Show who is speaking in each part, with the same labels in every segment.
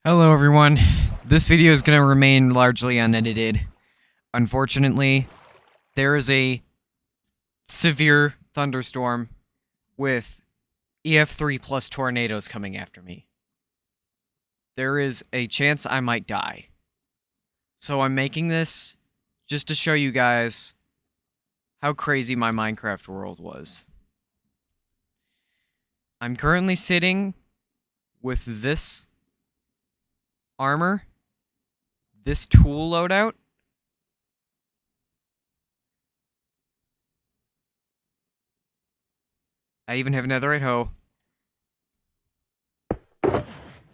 Speaker 1: Hello everyone. This video is going to remain largely unedited. Unfortunately, there is a severe thunderstorm with EF3 plus tornadoes coming after me. There is a chance I might die. So I'm making this just to show you guys how crazy my Minecraft world was. I'm currently sitting with this armor, this tool loadout, I even have netherite hoe,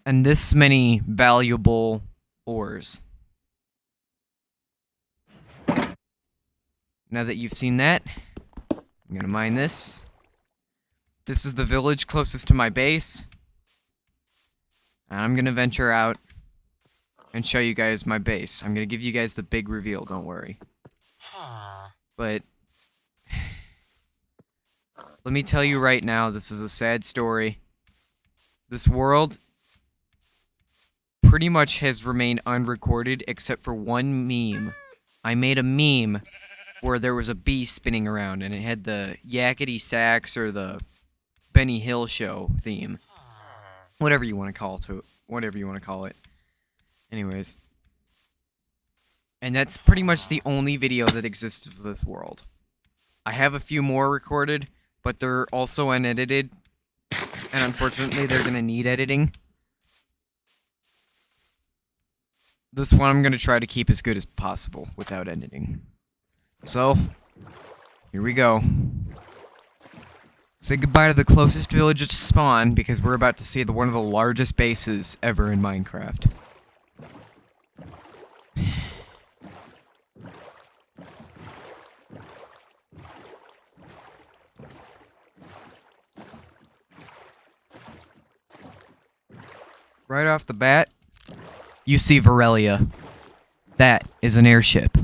Speaker 1: and this many valuable ores. Now that you've seen that, I'm gonna mine this. This is the village closest to my base. And I'm gonna venture out and show you guys my base. I'm gonna give you guys the big reveal, don't worry. But let me tell you right now, this is a sad story. This world pretty much has remained unrecorded except for one meme. I made a meme where there was a bee spinning around and it had the Yakety Sax or the Benny Hill show theme. Whatever you want to call it. Anyways. And that's pretty much the only video that exists of this world. I have a few more recorded, but they're also unedited. And unfortunately, they're gonna need editing. This one I'm gonna try to keep as good as possible without editing. So, here we go. Say goodbye to the closest village to spawn, because we're about to see one of the largest bases ever in Minecraft. Right off the bat, you see Varelia. That is an airship.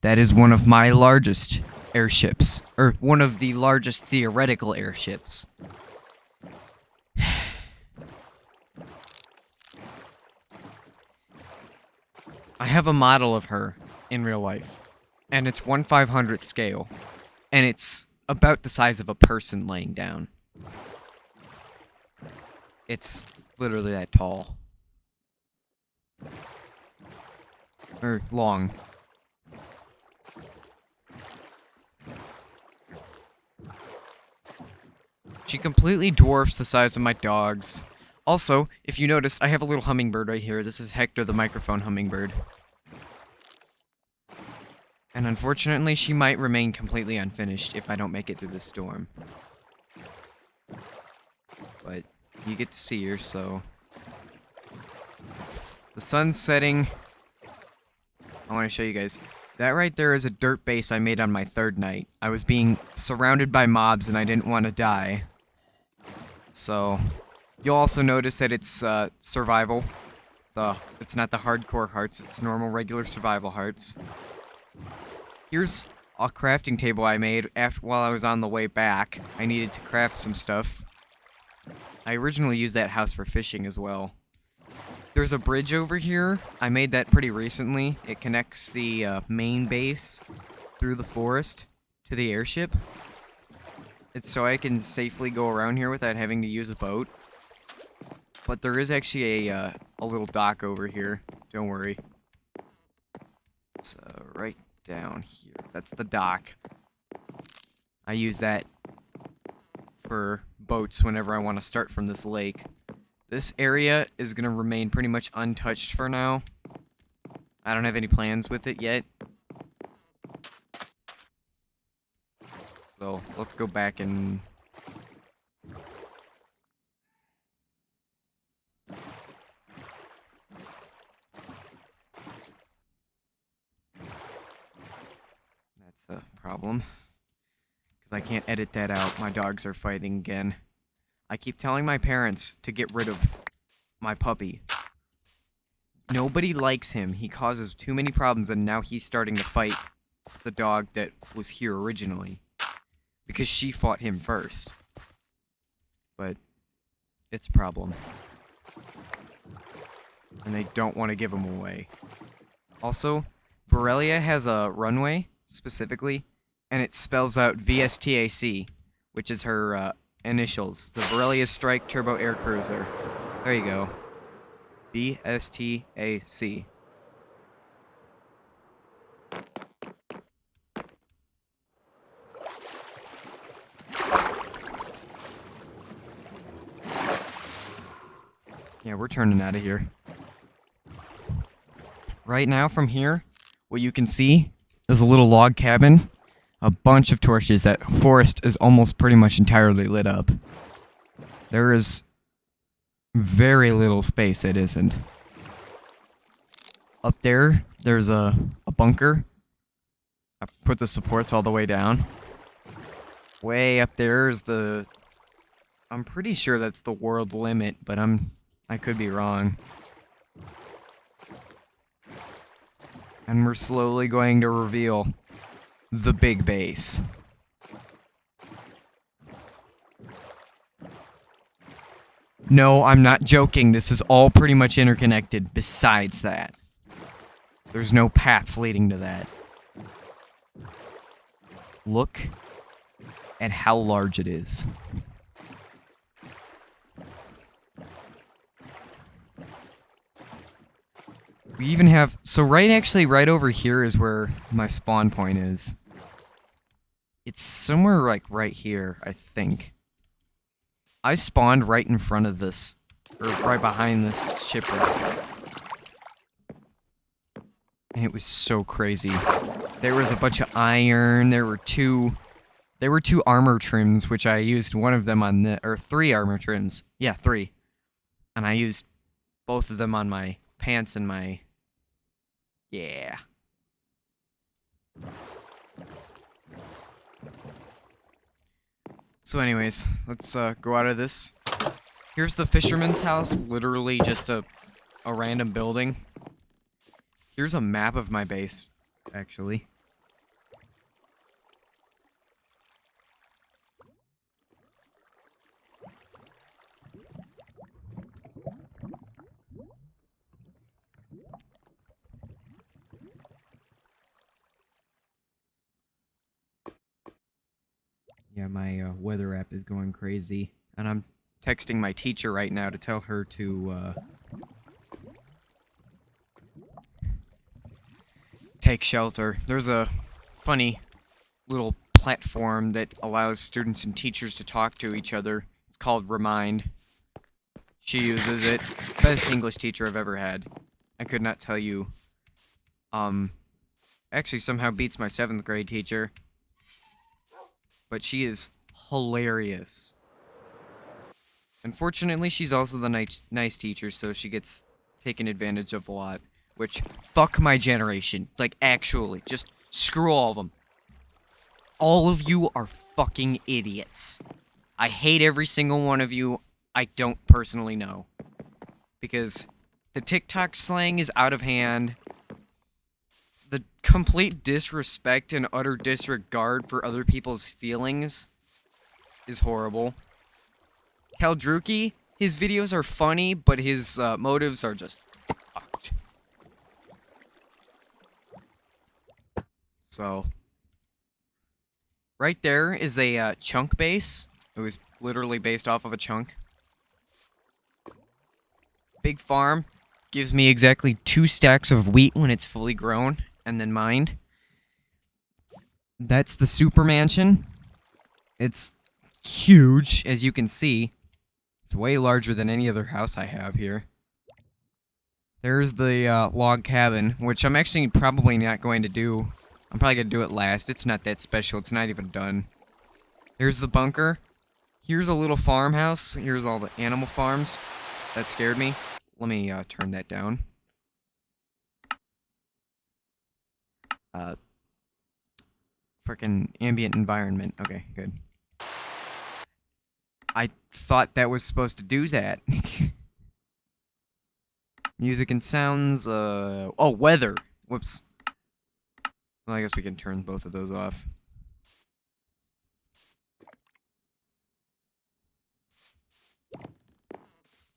Speaker 1: That is one of my largest airships, or one of the largest theoretical airships. I have a model of her in real life, and it's 1/500th scale, and it's about the size of a person laying down. It's literally that tall. Or long. She completely dwarfs the size of my dogs. Also, if you noticed, I have a little hummingbird right here. This is Hector the microphone hummingbird. And unfortunately, she might remain completely unfinished if I don't make it through the storm. But you get to see her, so... The sun's setting. I want to show you guys. That right there is a dirt base I made on my third night. I was being surrounded by mobs and I didn't want to die. So, you'll also notice that it's survival. It's not the hardcore hearts, it's normal, regular survival hearts. Here's a crafting table I made while I was on the way back. I needed to craft some stuff. I originally used that house for fishing as well. There's a bridge over here. I made that pretty recently. It connects the main base through the forest to the airship. It's so I can safely go around here without having to use a boat. But there is actually a little dock over here. Don't worry. It's right down here. That's the dock. I use that for boats whenever I want to start from this lake. This area is going to remain pretty much untouched for now. I don't have any plans with it yet. So, let's go back and... That's a problem. Because I can't edit that out. My dogs are fighting again. I keep telling my parents to get rid of my puppy. Nobody likes him. He causes too many problems, and now he's starting to fight the dog that was here originally. Because she fought him first. But it's a problem. and they don't want to give them away. Also, Borrelia has a runway, specifically, and it spells out VSTAC, which is her initials. The Borrelia Strike Turbo Air Cruiser. There you go. VSTAC. Yeah, we're turning out of here. Right now, from here, what you can see is a little log cabin, a bunch of torches. That forest is almost pretty much entirely lit up. There is very little space that isn't. Up there, there's a bunker. I put the supports all the way down. Way up there is the... I'm pretty sure that's the world limit, but I could be wrong. And we're slowly going to reveal the big base. No, I'm not joking. This is all pretty much interconnected besides that. There's no paths leading to that. Look at how large it is. We even have... So right over here is where my spawn point is. It's somewhere like right here, I think. I spawned right in front of this, or right behind this shipwreck. And it was so crazy. There was a bunch of iron, there were two armor trims, which I used one of them on the... Or 3 armor trims. Yeah, 3. And I used both of them on my pants and my... Yeah. So anyways, let's go out of this. Here's the fisherman's house, literally just a random building. Here's a map of my base, actually. Yeah, my weather app is going crazy, and I'm texting my teacher right now to tell her to take shelter. There's a funny little platform that allows students and teachers to talk to each other. It's called Remind. She uses it. Best English teacher I've ever had. I could not tell you. Actually somehow beats my 7th grade teacher. But she is hilarious. Unfortunately, she's also the nice teacher, so she gets taken advantage of a lot. Which, fuck my generation. Like, actually, just screw all of them. All of you are fucking idiots. I hate every single one of you I don't personally know. Because the TikTok slang is out of hand. The complete disrespect and utter disregard for other people's feelings is horrible. Kaldruki, his videos are funny, but his motives are just fucked. So, right there is a chunk base. It was literally based off of a chunk. Big farm gives me exactly 2 stacks of wheat when it's fully grown and then mined. That's the super mansion. It's huge, as you can see. It's way larger than any other house I have here. There's the log cabin, which I'm actually probably not going to do. I'm probably going to do it last. It's not that special. It's not even done. Here's the bunker. Here's a little farmhouse. Here's all the animal farms. That scared me. Let me turn that down. Frickin' ambient environment. Okay, good. I thought that was supposed to do that. Music and sounds, oh, weather. Whoops. Well, I guess we can turn both of those off.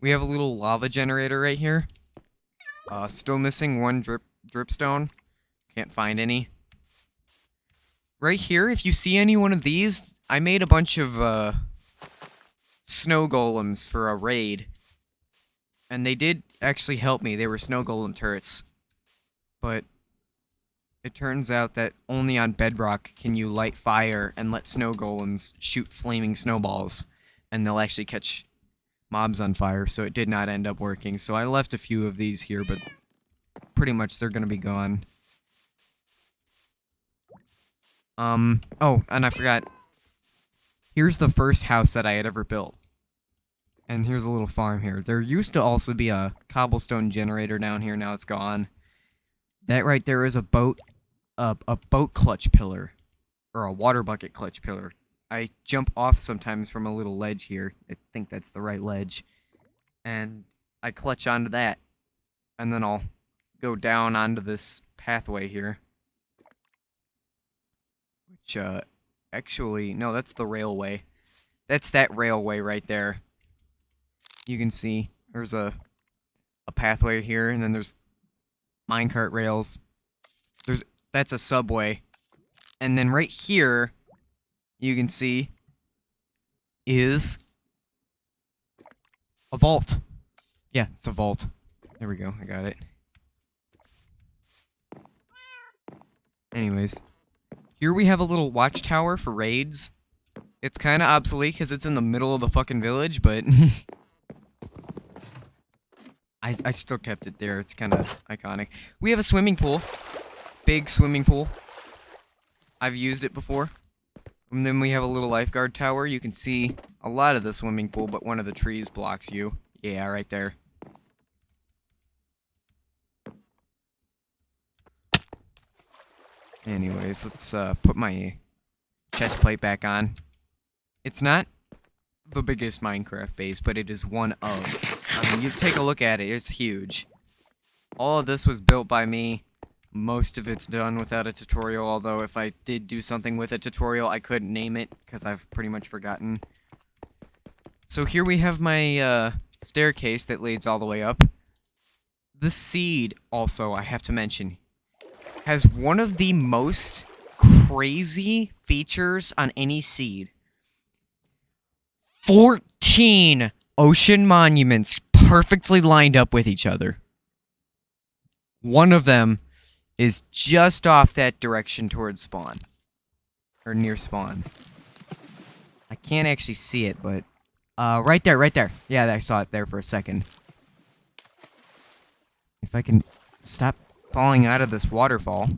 Speaker 1: We have a little lava generator right here. Still missing one dripstone. Can't find any. Right here, if you see any one of these, I made a bunch of, snow golems for a raid. And they did actually help me. They were snow golem turrets. But it turns out that only on Bedrock can you light fire and let snow golems shoot flaming snowballs. And they'll actually catch mobs on fire, so it did not end up working. So I left a few of these here, but pretty much they're gonna be gone. Oh, and I forgot. Here's the first house that I had ever built. And here's a little farm here. There used to also be a cobblestone generator down here, now it's gone. That right there is a boat clutch pillar. Or a water bucket clutch pillar. I jump off sometimes from a little ledge here. I think that's the right ledge. And I clutch onto that. And then I'll go down onto this pathway here. Which, actually, no, that's the railway. That's that railway right there. You can see there's a pathway here, and then there's minecart rails. That's a subway. And then right here, you can see, is a vault. Yeah, it's a vault. There we go, I got it. Anyways, here we have a little watchtower for raids. It's kind of obsolete because it's in the middle of the fucking village, but I still kept it there. It's kind of iconic. We have a swimming pool. Big swimming pool. I've used it before. And then we have a little lifeguard tower. You can see a lot of the swimming pool, but one of the trees blocks you. Yeah, right there. Anyways, let's put my chest plate back on. It's not the biggest Minecraft base, but it is one of. I mean, you take a look at it, it's huge. All of this was built by me. Most of it's done without a tutorial, although if I did do something with a tutorial, I couldn't name it, because I've pretty much forgotten. So here we have my staircase that leads all the way up. The seed, also, I have to mention, has one of the most crazy features on any seed. 14 ocean monuments perfectly lined up with each other. One of them is just off that direction towards spawn. Or near spawn. I can't actually see it, but... right there, right there. Yeah, I saw it there for a second. If I can stop falling out of this waterfall.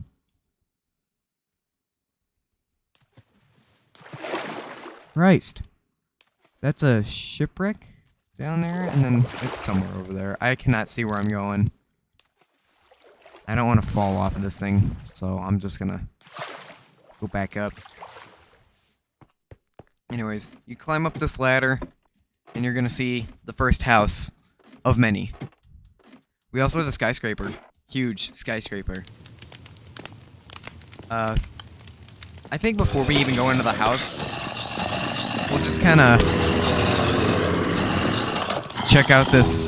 Speaker 1: Christ. That's a shipwreck down there, and then it's somewhere over there. I cannot see where I'm going. I don't want to fall off of this thing, so I'm just gonna go back up. Anyways, you climb up this ladder, and you're gonna see the first house of many. We also have a skyscraper. Huge skyscraper. I think before we even go into the house, we'll just kind of check out this.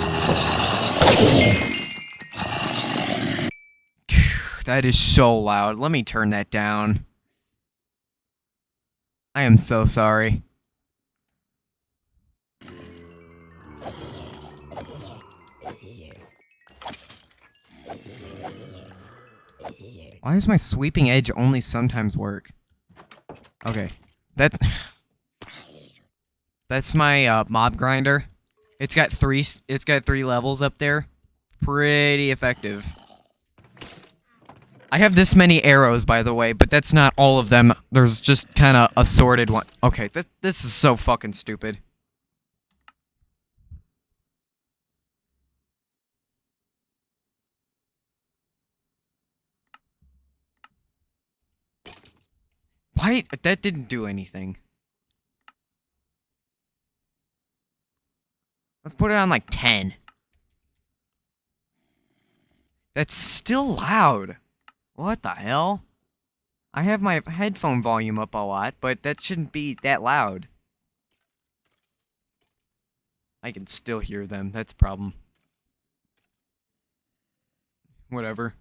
Speaker 1: That is so loud. Let me turn that down. I am so sorry. Why does my sweeping edge only sometimes work? Okay. That's my mob grinder. It's got three levels up there. Pretty effective. I have this many arrows, by the way, but that's not all of them. There's just kind of assorted one. Okay, this is so fucking stupid. Why? That didn't do anything. Let's put it on like 10. That's still loud. What the hell? I have my headphone volume up a lot, but that shouldn't be that loud. I can still hear them. That's a problem. Whatever.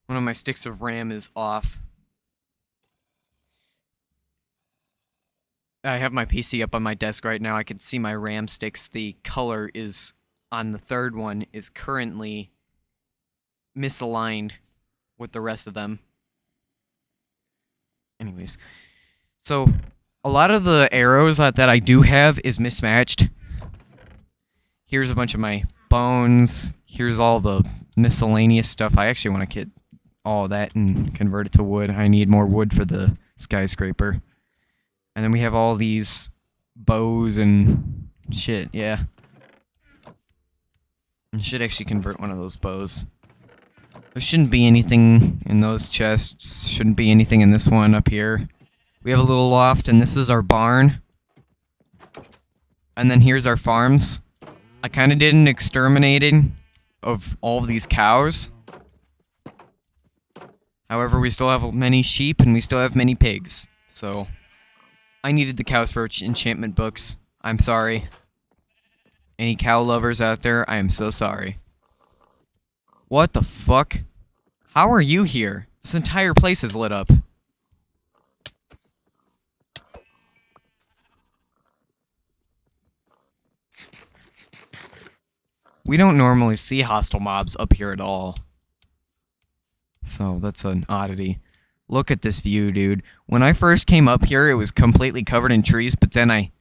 Speaker 1: One of my sticks of RAM is off. I have my PC up on my desk right now. I can see my RAM sticks. The color is on the third one is currently misaligned with the rest of them. Anyways, so a lot of the arrows that I do have is mismatched. Here's a bunch of my bones. Here's all the miscellaneous stuff. I actually want to get all of that and convert it to wood. I need more wood for the skyscraper. And then we have all these bows and shit, yeah. I should actually convert one of those bows. There shouldn't be anything in those chests. Shouldn't be anything in this one up here. We have a little loft, and this is our barn. And then here's our farms. I kind of did an exterminating of all of these cows. However, we still have many sheep, and we still have many pigs. So, I needed the cows for enchantment books. I'm sorry. Any cow lovers out there, I am so sorry. What the fuck? How are you here? This entire place is lit up. We don't normally see hostile mobs up here at all. So, that's an oddity. Look at this view, dude. When I first came up here, it was completely covered in trees, but then I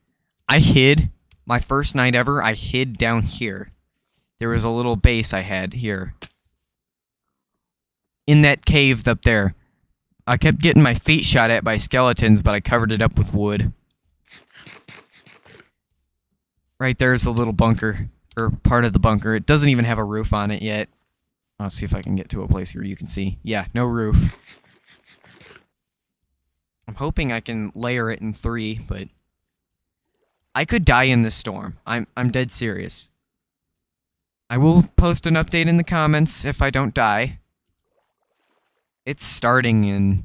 Speaker 1: hid. My first night ever, I hid down here. There was a little base I had here. In that cave up there. I kept getting my feet shot at by skeletons, but I covered it up with wood. Right there's a little bunker. Or part of the bunker. It doesn't even have a roof on it yet. I'll see if I can get to a place where you can see. Yeah, no roof. I'm hoping I can layer it in 3, but I could die in this storm. I'm dead serious. I will post an update in the comments if I don't die. It's starting in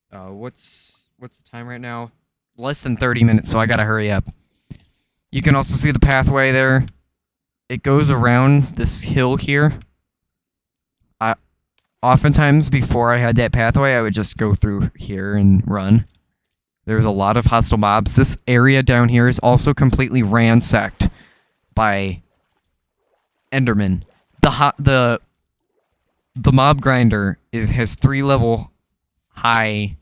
Speaker 1: what's the time right now? Less than 30 minutes, so I gotta hurry up. You can also see the pathway there. It goes around this hill here. Oftentimes, before I had that pathway, I would just go through here and run. There's a lot of hostile mobs. This area down here is also completely ransacked by Endermen. The mob grinder has 3 level high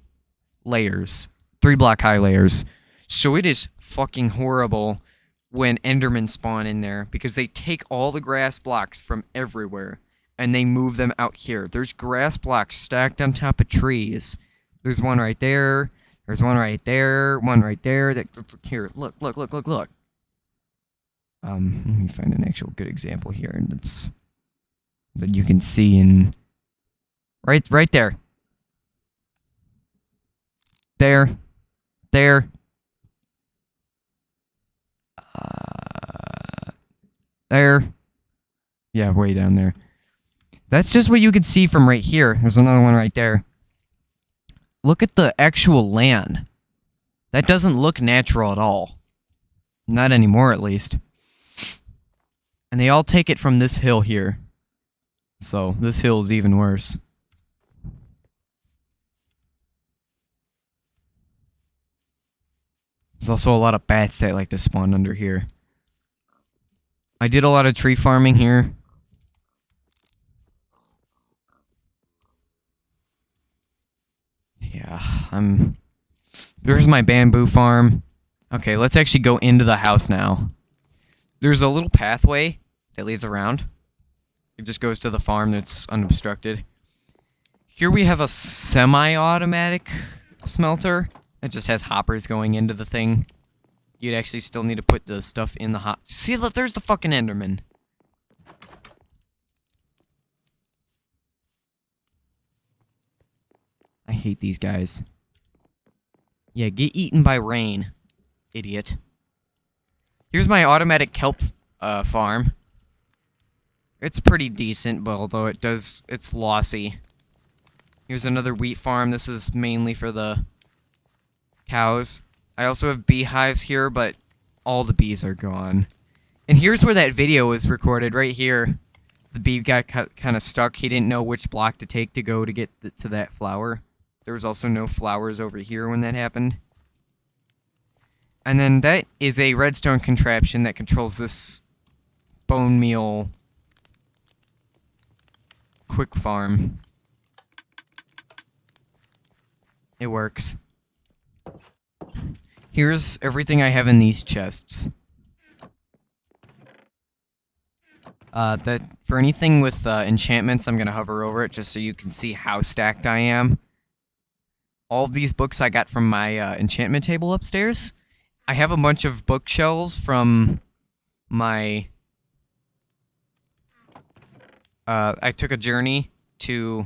Speaker 1: layers. 3 block high layers. So it is fucking horrible when Endermen spawn in there because they take all the grass blocks from everywhere. And they move them out here. There's grass blocks stacked on top of trees. There's one right there. There's one right there. One right there. Here, look. Let me find an actual good example here that you can see in right there. There. There. Yeah, way down there. That's just what you could see from right here. There's another one right there. Look at the actual land. That doesn't look natural at all. Not anymore, at least. And they all take it from this hill here. So, this hill is even worse. There's also a lot of bats that like to spawn under here. I did a lot of tree farming here. Yeah, there's my bamboo farm. Okay, let's actually go into the house now. There's a little pathway that leads around. It just goes to the farm that's unobstructed. Here we have a semi-automatic smelter. It just has hoppers going into the thing. You'd actually still need to put the stuff in the hot... See, look, there's the fucking Enderman. I hate these guys. Yeah, get eaten by rain, idiot. Here's my automatic kelp farm. It's pretty decent, but although it's lossy. Here's another wheat farm. This is mainly for the cows. I also have beehives here, but all the bees are gone. And here's where that video was recorded, right here. the bee got kind of stuck. He didn't know which block to take to go to get to that flower. There was also no flowers over here when that happened. And then that is a redstone contraption that controls this bone meal quick farm. It works. Here's everything I have in these chests. That for anything with enchantments, I'm gonna hover over it just so you can see how stacked I am. All of these books I got from my enchantment table upstairs. I have a bunch of bookshelves from my... I took a journey to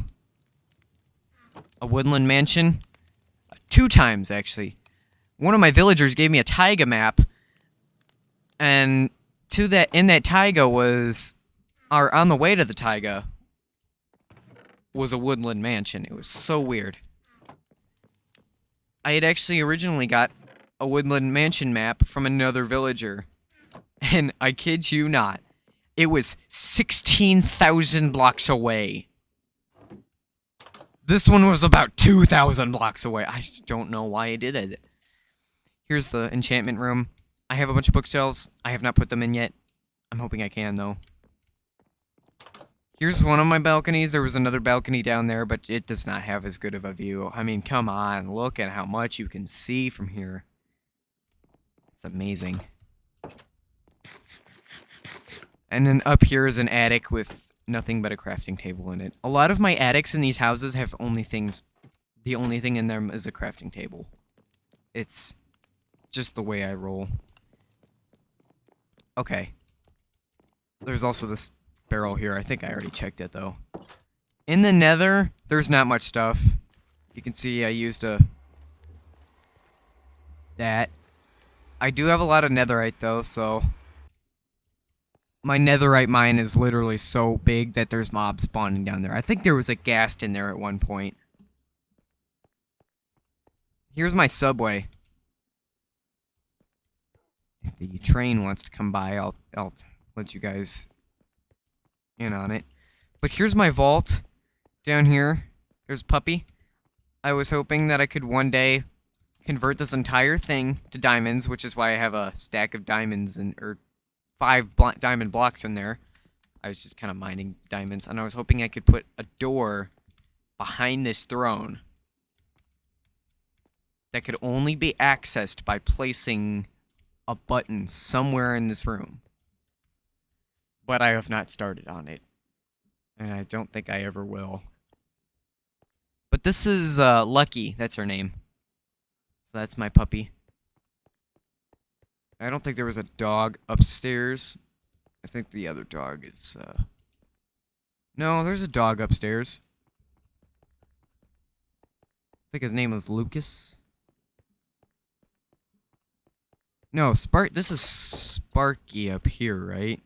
Speaker 1: a woodland mansion. 2 times, actually. One of my villagers gave me a taiga map, and in that taiga was... or on the way to the taiga was a woodland mansion. It was so weird. I had actually originally got a woodland mansion map from another villager. And I kid you not, it was 16,000 blocks away. This one was about 2,000 blocks away. I don't know why I did it. Here's the enchantment room. I have a bunch of bookshelves. I have not put them in yet. I'm hoping I can, though. Here's one of my balconies. There was another balcony down there, but it does not have as good of a view. I mean, come on. Look at how much you can see from here. It's amazing. And then up here is an attic with nothing but a crafting table in it. A lot of my attics in these houses have only things... the only thing in them is a crafting table. It's just the way I roll. Okay. There's also this barrel here. I think I already checked it, though. In the nether, there's not much stuff. You can see I used that. I do have a lot of netherite, though, so... my netherite mine is literally so big that there's mobs spawning down there. I think there was a ghast in there at one point. Here's my subway. If the train wants to come by, I'll let you guys in on it. But here's my vault down here. There's Puppy. I was hoping that I could one day convert this entire thing to diamonds, which is why I have a stack of diamonds or 5 diamond blocks in there. I was just kind of mining diamonds, and I was hoping I could put a door behind this throne that could only be accessed by placing a button somewhere in this room. But I have not started on it, and I don't think I ever will. But this is Lucky, that's her name. So that's my puppy. I don't think there was a dog upstairs. I think the other dog is, no, there's a dog upstairs. I think his name was Lucas. No, this is Sparky up here, right?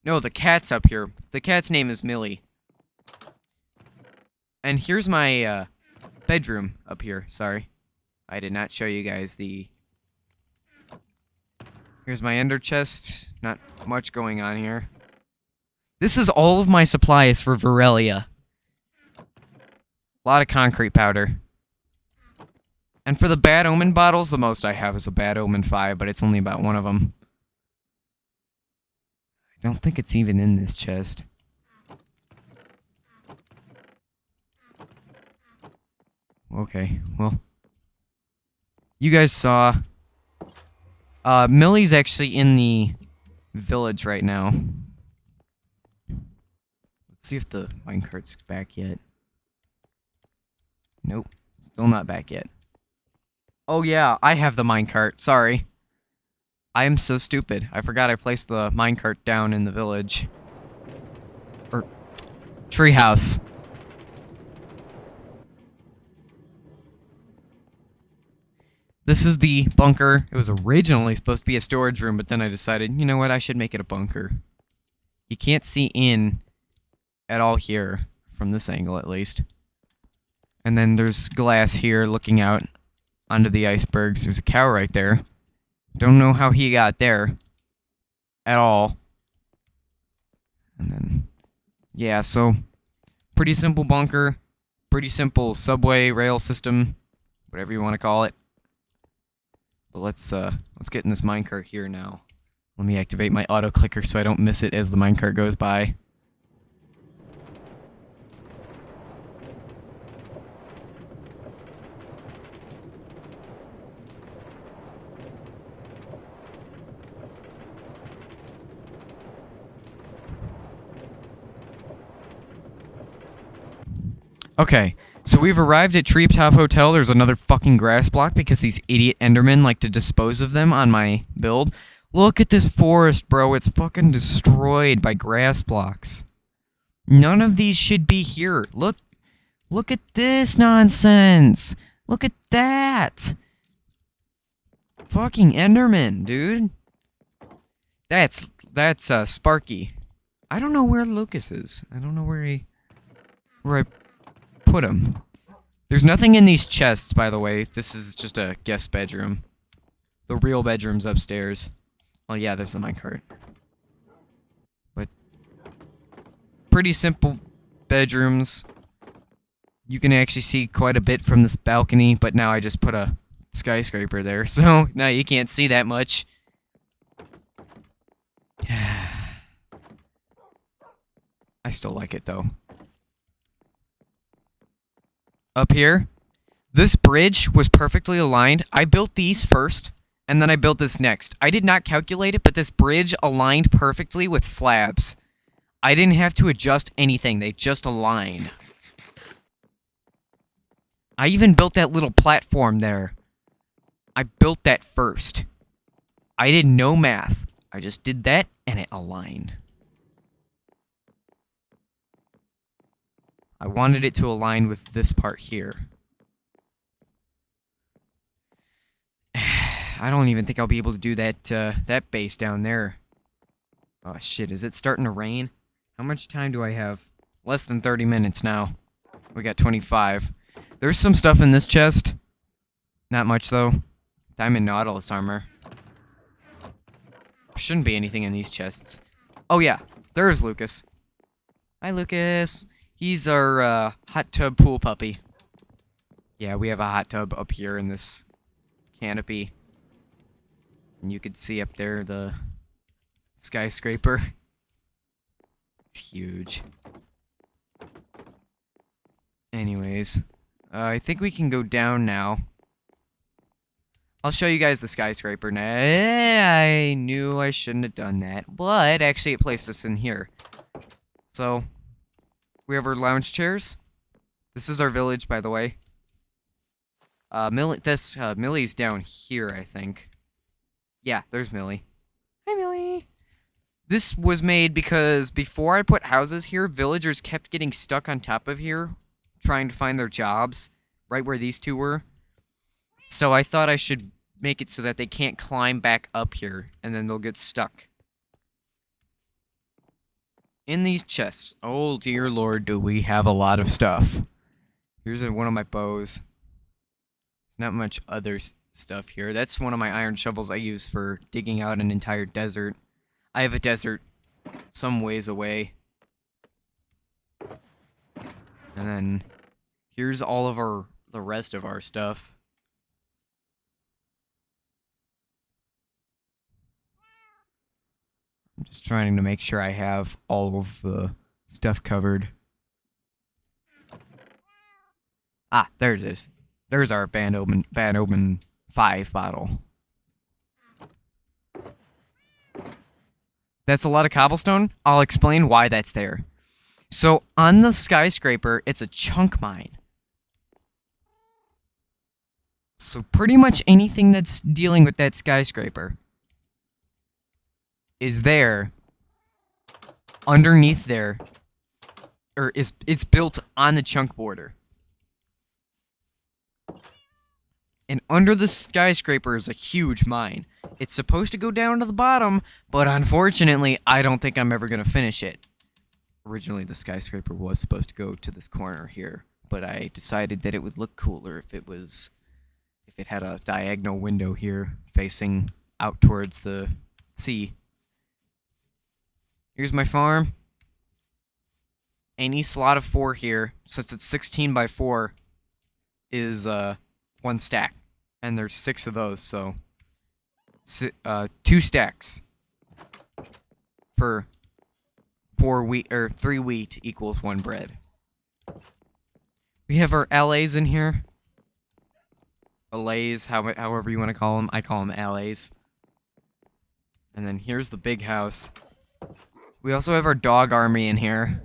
Speaker 1: No, the cat's up here. The cat's name is Millie. And here's my, bedroom up here. Sorry. I did not show you guys the... Here's my ender chest. Not much going on here. This is all of my supplies for Varelia. A lot of concrete powder. And for the Bad Omen bottles, the most I have is a Bad Omen 5, but it's only about one of them. I don't think it's even in this chest. Okay, well. You guys saw... Millie's actually in the village right now. Let's see if the minecart's back yet. Nope. Still not back yet. Oh yeah, I have the minecart. Sorry. I am so stupid. I forgot I placed the minecart down in the village. Or... treehouse. This is the bunker. It was originally supposed to be a storage room, but then I decided, you know what, I should make it a bunker. You can't see in at all here, from this angle at least. And then there's glass here looking out onto the icebergs. There's a cow right there. Don't know how he got there at all. And then yeah, so pretty simple bunker, pretty simple subway rail system, whatever you want to call it. But let's get in this minecart here now. Let me activate my auto clicker so I don't miss it as the minecart goes by. Okay, so we've arrived at Treetop Hotel. There's another fucking grass block because these idiot Endermen like to dispose of them on my build. Look at this forest, bro. It's fucking destroyed by grass blocks. None of these should be here. Look at this nonsense. Look at that. Fucking Enderman, dude. That's Sparky. I don't know where Lucas is. I don't know where I put him. There's nothing in these chests, by the way. This is just a guest bedroom. The real bedroom's upstairs. Oh yeah, there's the minecart. But pretty simple bedrooms. You can actually see quite a bit from this balcony, but now I just put a skyscraper there, so now you can't see that much. I still like it though. Up here, this bridge was perfectly aligned. I built these first, and then I built this next. I did not calculate it, but this bridge aligned perfectly with slabs. I didn't have to adjust anything. They just aligned. I even built that little platform there. I built that first. I did no math. I just did that, and it aligned. I wanted it to align with this part here. I don't even think I'll be able to do that, that base down there. Oh shit, is it starting to rain? How much time do I have? Less than 30 minutes now. We got 25. There's some stuff in this chest. Not much, though. Diamond Nautilus armor. Shouldn't be anything in these chests. Oh yeah, there's Lucas. Hi, Lucas. He's our, hot tub pool puppy. Yeah, we have a hot tub up here in this canopy. And you could see up there the skyscraper. It's huge. Anyways, I think we can go down now. I'll show you guys the skyscraper now. I knew I shouldn't have done that, but actually it placed us in here. So, we have our lounge chairs. This is our village, by the way. Millie's down here, I think. Yeah, there's Millie. Hi, Millie. This was made because before I put houses here, villagers kept getting stuck on top of here, trying to find their jobs, right where these two were. So I thought I should make it so that they can't climb back up here, and then they'll get stuck. In these chests, oh dear lord, do we have a lot of stuff. Here's one of my bows. There's not much other stuff here. That's one of my iron shovels I use for digging out an entire desert. I have a desert some ways away. And then here's all of the rest of our stuff. I'm just trying to make sure I have all of the stuff covered. Ah, there it is. There's our Van Omen 5 bottle. That's a lot of cobblestone. I'll explain why that's there. So, on the skyscraper, it's a chunk mine. So, pretty much anything that's dealing with that skyscraper is there, underneath there, or it's built on the chunk border. And under the skyscraper is a huge mine. It's supposed to go down to the bottom, but unfortunately, I don't think I'm ever going to finish it. Originally, the skyscraper was supposed to go to this corner here, but I decided that it would look cooler if it had a diagonal window here facing out towards the sea. Here's my farm. any slot of 4 here, since it's 16 by 4, is 1 stack. And there's 6 of those, so 2 stacks for 4 wheat, or 3 wheat equals 1 bread. We have our LAs in here. LAs, however you want to call them. I call them LAs. And then here's the big house. We also have our dog army in here.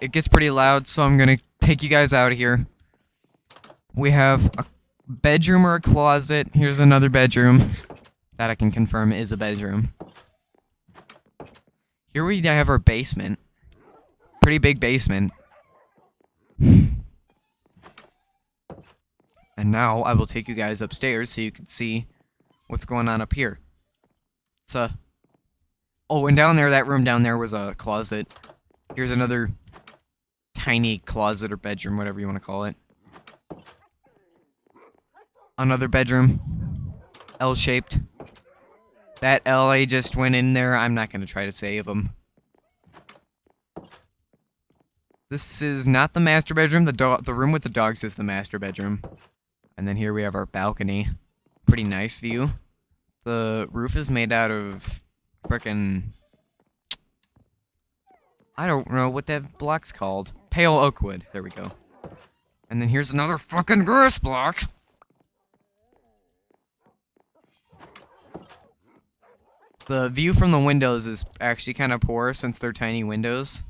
Speaker 1: It gets pretty loud, so I'm gonna take you guys out of here. We have a bedroom or a closet. Here's another bedroom. That I can confirm is a bedroom. Here we have our basement. Pretty big basement. And now I will take you guys upstairs so you can see what's going on up here. It's a... Oh, and down there, that room down there was a closet. Here's another tiny closet or bedroom, whatever you want to call it. Another bedroom. L-shaped. That LA just went in there. I'm not going to try to save him. This is not the master bedroom. The room with the dogs is the master bedroom. And then here we have our balcony. Pretty nice view. The roof is made out of frickin'... I don't know what that block's called. Pale oak wood. There we go. And then here's another fucking grass block. The view from the windows is actually kind of poor since they're tiny windows.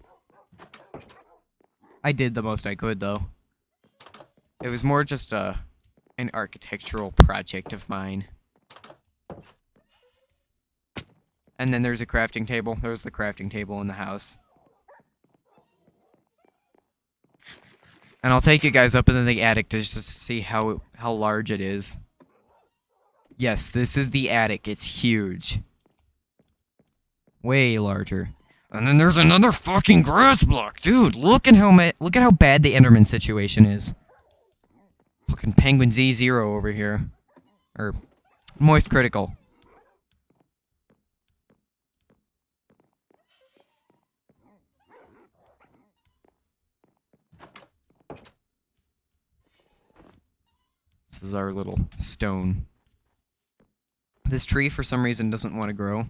Speaker 1: I did the most I could, though. It was more just an architectural project of mine. And then there's a crafting table. There's the crafting table in the house. And I'll take you guys up into the attic to just see how large it is. Yes, this is the attic. It's huge. Way larger. And then there's another fucking grass block. Dude, look at how bad the Enderman situation is. Fucking Penguin Z0 over here. Or Moist Critical. This is our little stone. This tree, for some reason, doesn't want to grow.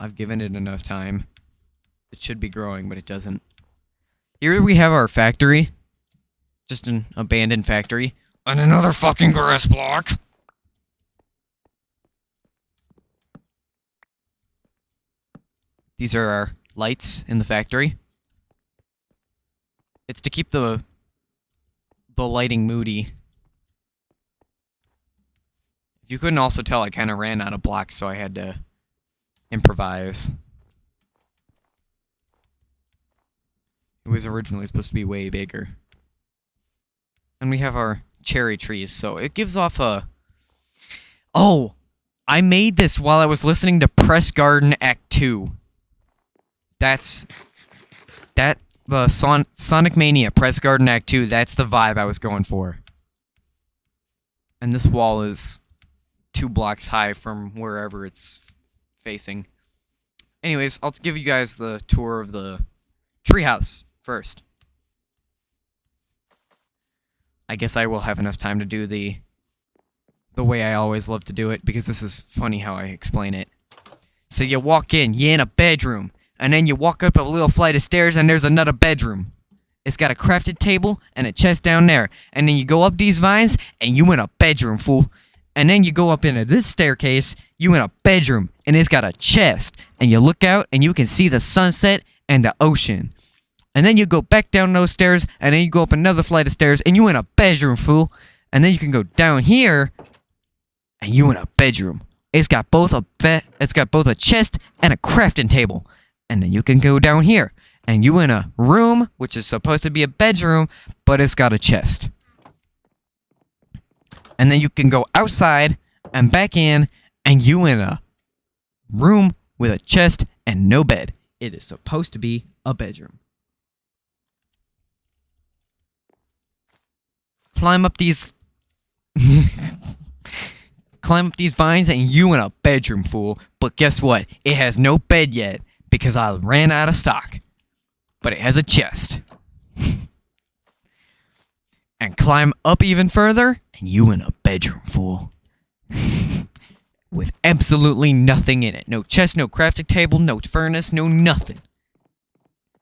Speaker 1: I've given it enough time. It should be growing, but it doesn't. Here we have our factory. Just an abandoned factory. And another fucking grass block! These are our lights in the factory. It's to keep the lighting moody. If you couldn't also tell, I kind of ran out of blocks, so I had to improvise. It was originally supposed to be way bigger. And we have our cherry trees, so it gives off a... Oh! I made this while I was listening to Press Garden Act 2. The Sonic Mania Press Garden Act 2, that's the vibe I was going for. And this wall is 2 blocks high from wherever it's facing. Anyways, I'll give you guys the tour of the treehouse first. I guess I will have enough time to do the way I always love to do it, because this is funny how I explain it. So you walk in, you're in a bedroom. And then you walk up a little flight of stairs and there's another bedroom. It's got a crafted table and a chest down there. And then you go up these vines and you in a bedroom, fool. And then you go up into this staircase, you in a bedroom, and it's got a chest. And you look out and you can see the sunset and the ocean. And then you go back down those stairs and then you go up another flight of stairs and you in a bedroom, fool. And then you can go down here and you in a bedroom. It's got both a chest and a crafting table. And then you can go down here, and you in a room, which is supposed to be a bedroom, but it's got a chest. And then you can go outside, and back in, and you in a room with a chest and no bed. It is supposed to be a bedroom. Climb up these vines, and you in a bedroom, fool. But guess what? It has no bed yet. because I ran out of stock. But it has a chest. And climb up even further, and you in a bedroom, fool. With absolutely nothing in it. No chest, no crafting table, no furnace, no nothing.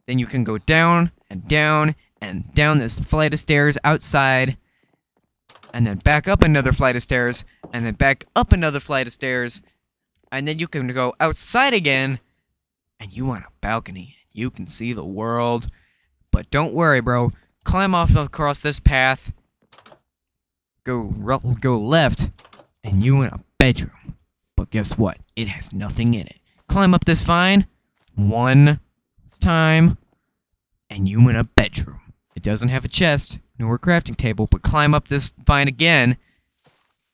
Speaker 1: Then you can go down and down and down this flight of stairs outside, and then back up another flight of stairs, and then back up another flight of stairs, and then you can go outside again, and you on a balcony. You can see the world. But don't worry, bro. Climb off across this path, go left, and you in a bedroom. But guess what? It has nothing in it. Climb up this vine one time, and you in a bedroom. It doesn't have a chest, nor a crafting table, but climb up this vine again,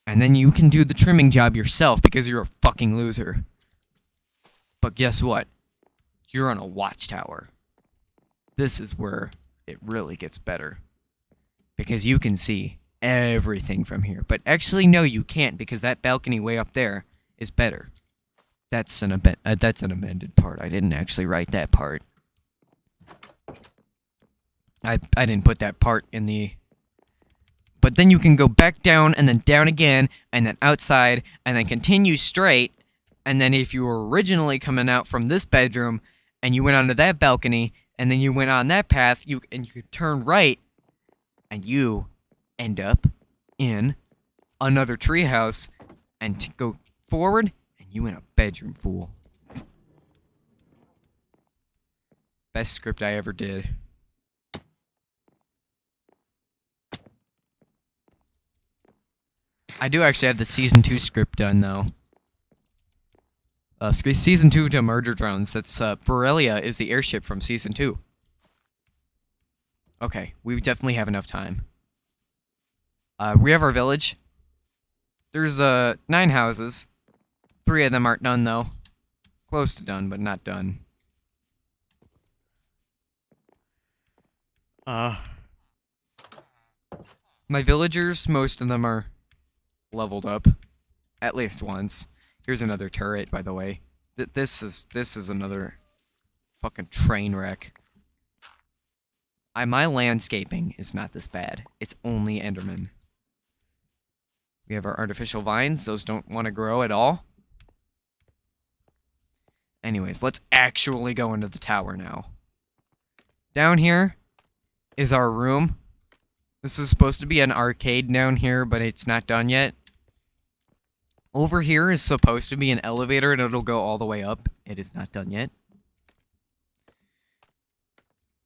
Speaker 1: and then you can do the trimming job yourself because you're a fucking loser. But guess what? You're on a watchtower. This is where it really gets better, because you can see everything from here. But actually, no, you can't, because that balcony way up there is better. That's an amended part. I didn't actually write that part. I didn't put that part in the... But then you can go back down, and then down again, and then outside, and then continue straight, and then if you were originally coming out from this bedroom, and you went onto that balcony, and then you went on that path, you could turn right, and you end up in another treehouse, and go forward, and you in a bedroom, fool. Best script I ever did. I do actually have the Season 2 script done, though. Season 2 to Murder Drones. That's, Borrelia is the airship from Season 2. Okay, we definitely have enough time. We have our village. There's, 9 houses. 3 of them aren't done, though. Close to done, but not done. My villagers, most of them are leveled up. At least once. Here's another turret, by the way. This is another fucking train wreck. My landscaping is not this bad. It's only Enderman. We have our artificial vines. Those don't want to grow at all. Anyways, let's actually go into the tower now. Down here is our room. This is supposed to be an arcade down here, but it's not done yet. Over here is supposed to be an elevator, and it'll go all the way up. It is not done yet.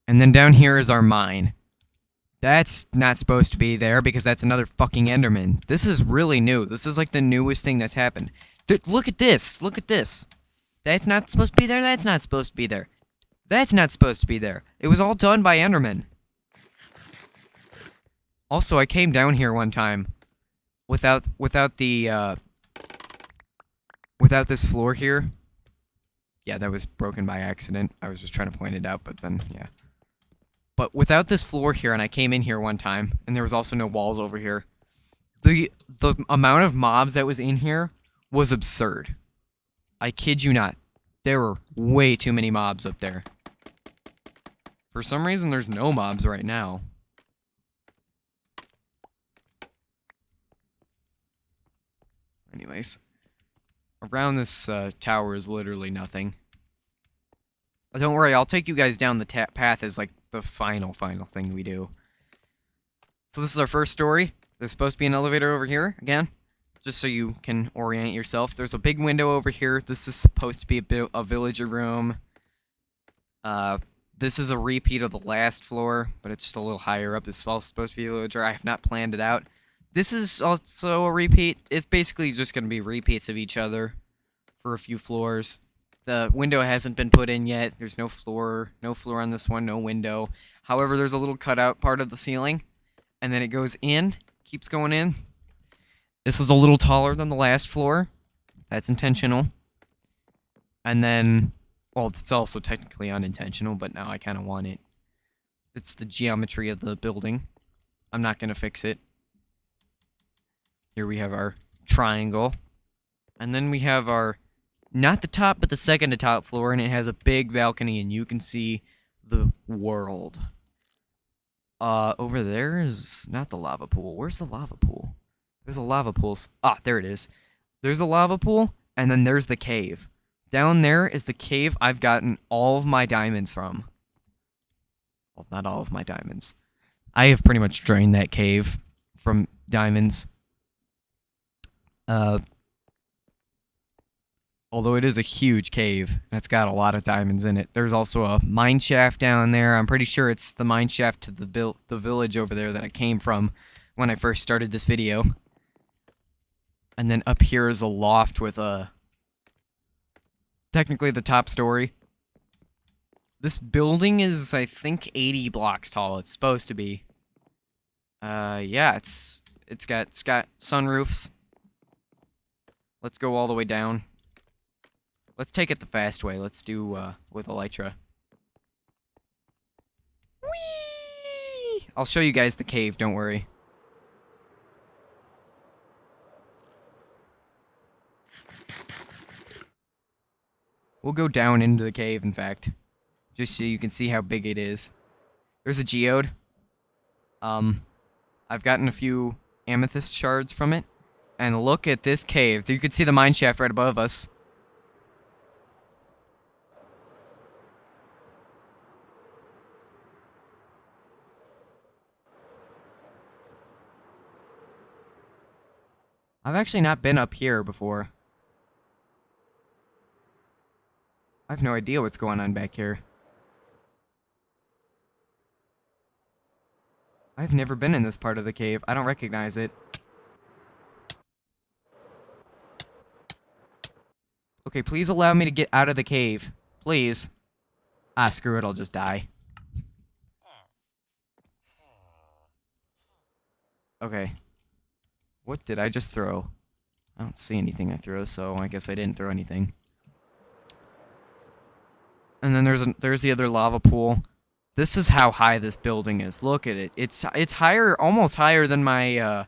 Speaker 1: And then down here is our mine. That's not supposed to be there, because that's another fucking Enderman. This is really new. This is like the newest thing that's happened. Look at this! Look at this! That's not supposed to be there, that's not supposed to be there. That's not supposed to be there. It was all done by Enderman. Also, I came down here one time without this floor here. Yeah, that was broken by accident. I was just trying to point it out, but then, yeah. But without this floor here, and I came in here one time, and there was also no walls over here. The amount of mobs that was in here was absurd. I kid you not. There were way too many mobs up there. For some reason, there's no mobs right now. Anyways. Around this tower is literally nothing. But don't worry, I'll take you guys down the path as like the final thing we do. So this is our first story. There's supposed to be an elevator over here, again. Just so you can orient yourself. There's a big window over here. This is supposed to be a villager room. This is a repeat of the last floor, but it's just a little higher up. This is also supposed to be a villager. I have not planned it out. This is also a repeat. It's basically just going to be repeats of each other for a few floors. The window hasn't been put in yet. There's no floor on this one, no window. However, there's a little cutout part of the ceiling, and then it goes in, keeps going in. This is a little taller than the last floor. That's intentional. And then, well, it's also technically unintentional, but now I kind of want it. It's the geometry of the building. I'm not going to fix it. Here we have our triangle. And then we have our not the top, but the second to top floor, and it has a big balcony, and you can see the world. Over there is not the lava pool. Where's the lava pool? There's a lava pool. Ah, there it is. There's the lava pool, and then there's the cave. Down there is the cave I've gotten all of my diamonds from. Well, not all of my diamonds. I have pretty much drained that cave from diamonds. Although it is a huge cave, and it's got a lot of diamonds in it. There's also a mine shaft down there. I'm pretty sure it's the mine shaft to the village over there that I came from when I first started this video. And then up here is a loft with technically the top story. This building is, I think, 80 blocks tall. It's supposed to be. Yeah, it's got sunroofs. Let's go all the way down. Let's take it the fast way. Let's do, with Elytra. Whee! I'll show you guys the cave, don't worry. We'll go down into the cave, in fact. Just so you can see how big it is. There's a geode. I've gotten a few amethyst shards from it. And look at this cave. You can see the mine shaft right above us. I've actually not been up here before. I have no idea what's going on back here. I've never been in this part of the cave. I don't recognize it. Okay, please allow me to get out of the cave. Please. Ah, screw it, I'll just die. Okay. What did I just throw? I don't see anything I threw, so I guess I didn't throw anything. And then there's the other lava pool. This is how high this building is. Look at it. It's higher, almost higher than my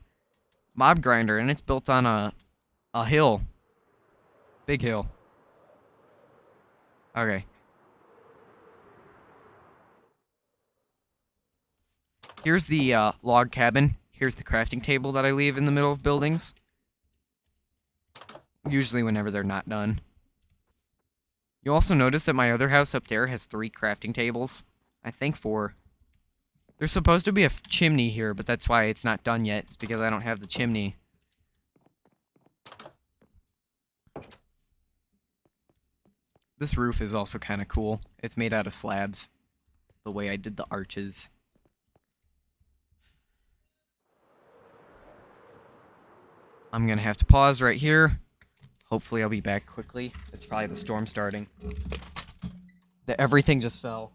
Speaker 1: mob grinder, and it's built on a hill. Big hill. Okay. Here's the log cabin. Here's the crafting table that I leave in the middle of buildings. Usually whenever they're not done. You'll also notice that my other house up there has 3 crafting tables. I think 4. There's supposed to be a chimney here, but that's why it's not done yet. It's because I don't have the chimney. This roof is also kind of cool. It's made out of slabs. The way I did the arches. I'm gonna have to pause right here. Hopefully I'll be back quickly. It's probably the storm starting. Everything just fell.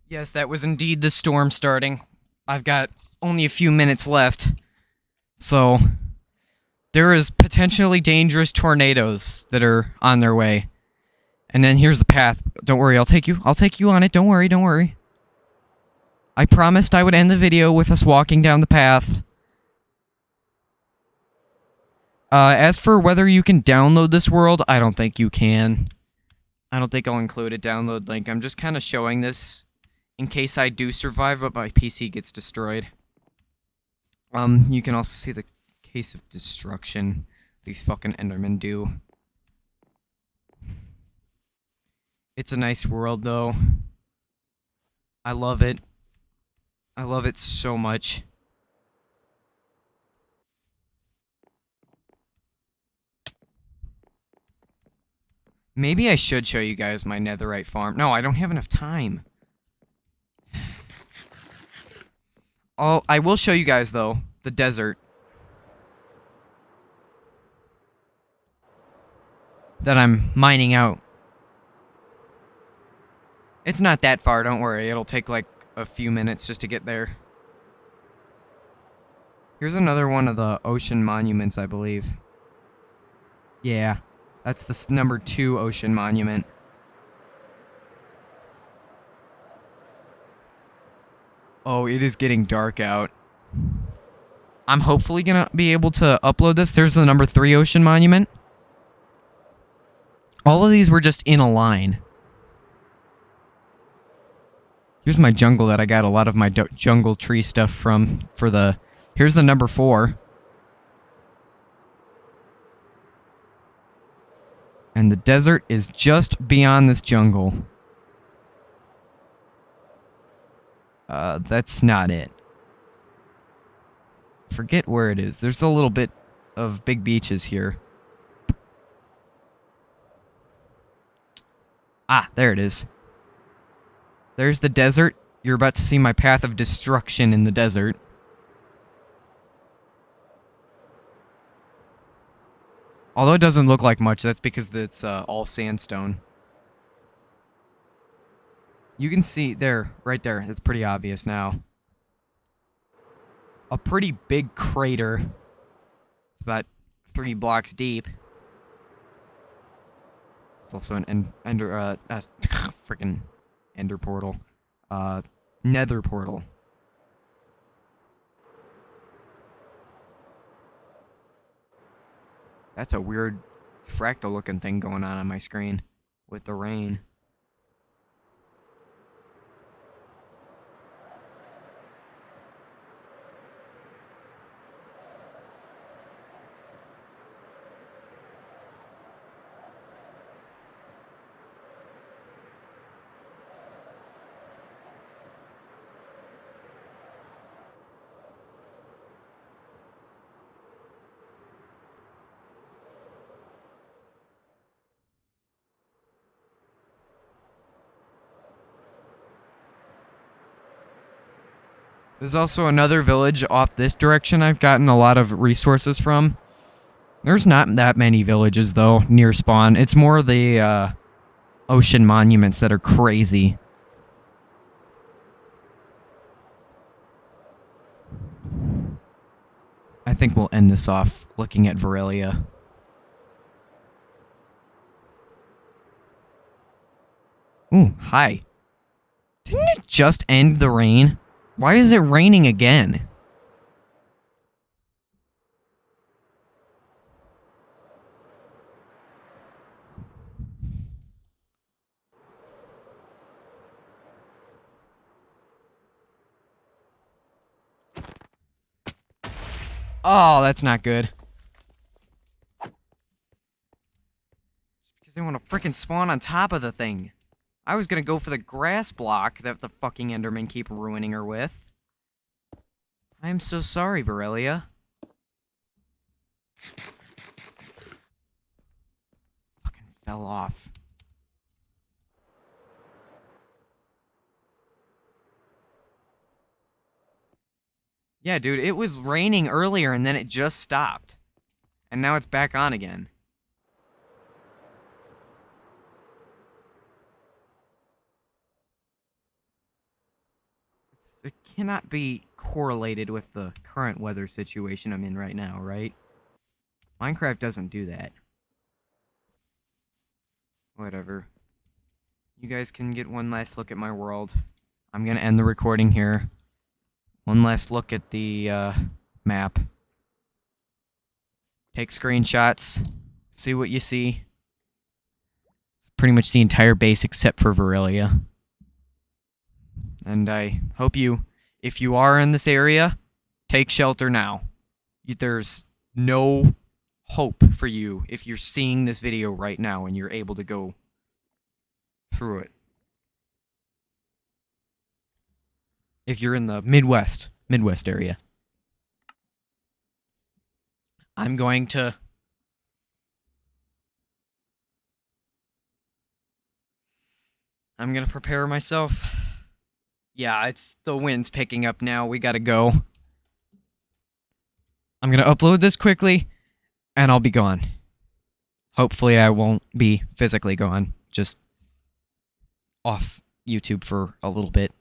Speaker 1: Yes, that was indeed the storm starting. I've got only a few minutes left. So, there is potentially dangerous tornadoes that are on their way. And then here's the path. Don't worry, I'll take you on it. Don't worry, don't worry. I promised I would end the video with us walking down the path. As for whether you can download this world, I don't think you can. I don't think I'll include a download link. I'm just kind of showing this in case I do survive, but my PC gets destroyed. You can also see the case of destruction these fucking Endermen do. It's a nice world, though. I love it. I love it so much. Maybe I should show you guys my netherite farm. No, I don't have enough time. I will show you guys, though, the desert that I'm mining out. It's not that far, don't worry. It'll take like a few minutes just to get there. Here's another one of the ocean monuments, I believe. Yeah, that's the number 2 ocean monument. Oh, it is getting dark out. I'm hopefully gonna be able to upload this. There's the number 3 ocean monument. All of these were just in a line. Here's my jungle that I got a lot of my jungle tree stuff from for the... Here's the number 4. And the desert is just beyond this jungle. That's not it. Forget where it is. There's a little bit of big beaches here. Ah, there it is. There's the desert. You're about to see my path of destruction in the desert. Although it doesn't look like much, that's because it's all sandstone. You can see there, right there. It's pretty obvious now. A pretty big crater. It's about 3 blocks deep. It's also an freaking ender portal. Nether portal. That's a weird fractal looking thing going on my screen with the rain. There's also another village off this direction I've gotten a lot of resources from. There's not that many villages, though, near spawn. It's more the ocean monuments that are crazy. I think we'll end this off looking at Varelia. Ooh, hi. Didn't it just end the rain? Why is it raining again? Oh, that's not good. Because they want to frickin' spawn on top of the thing. I was gonna go for the grass block that the fucking Endermen keep ruining her with. I am so sorry, Varelia. Fucking fell off. Yeah, dude, it was raining earlier and then it just stopped. And now it's back on again. It cannot be correlated with the current weather situation I'm in right now, right? Minecraft doesn't do that. Whatever. You guys can get one last look at my world. I'm gonna end the recording here. One last look at the map. Take screenshots. See what you see. It's pretty much the entire base except for Varelia. And I hope you, if you are in this area, take shelter now. There's no hope for you if you're seeing this video right now and you're able to go through it. If you're in the Midwest area. I'm going to prepare myself Yeah, it's the wind's picking up now. We gotta go. I'm gonna upload this quickly, and I'll be gone. Hopefully, I won't be physically gone. Just off YouTube for a little bit.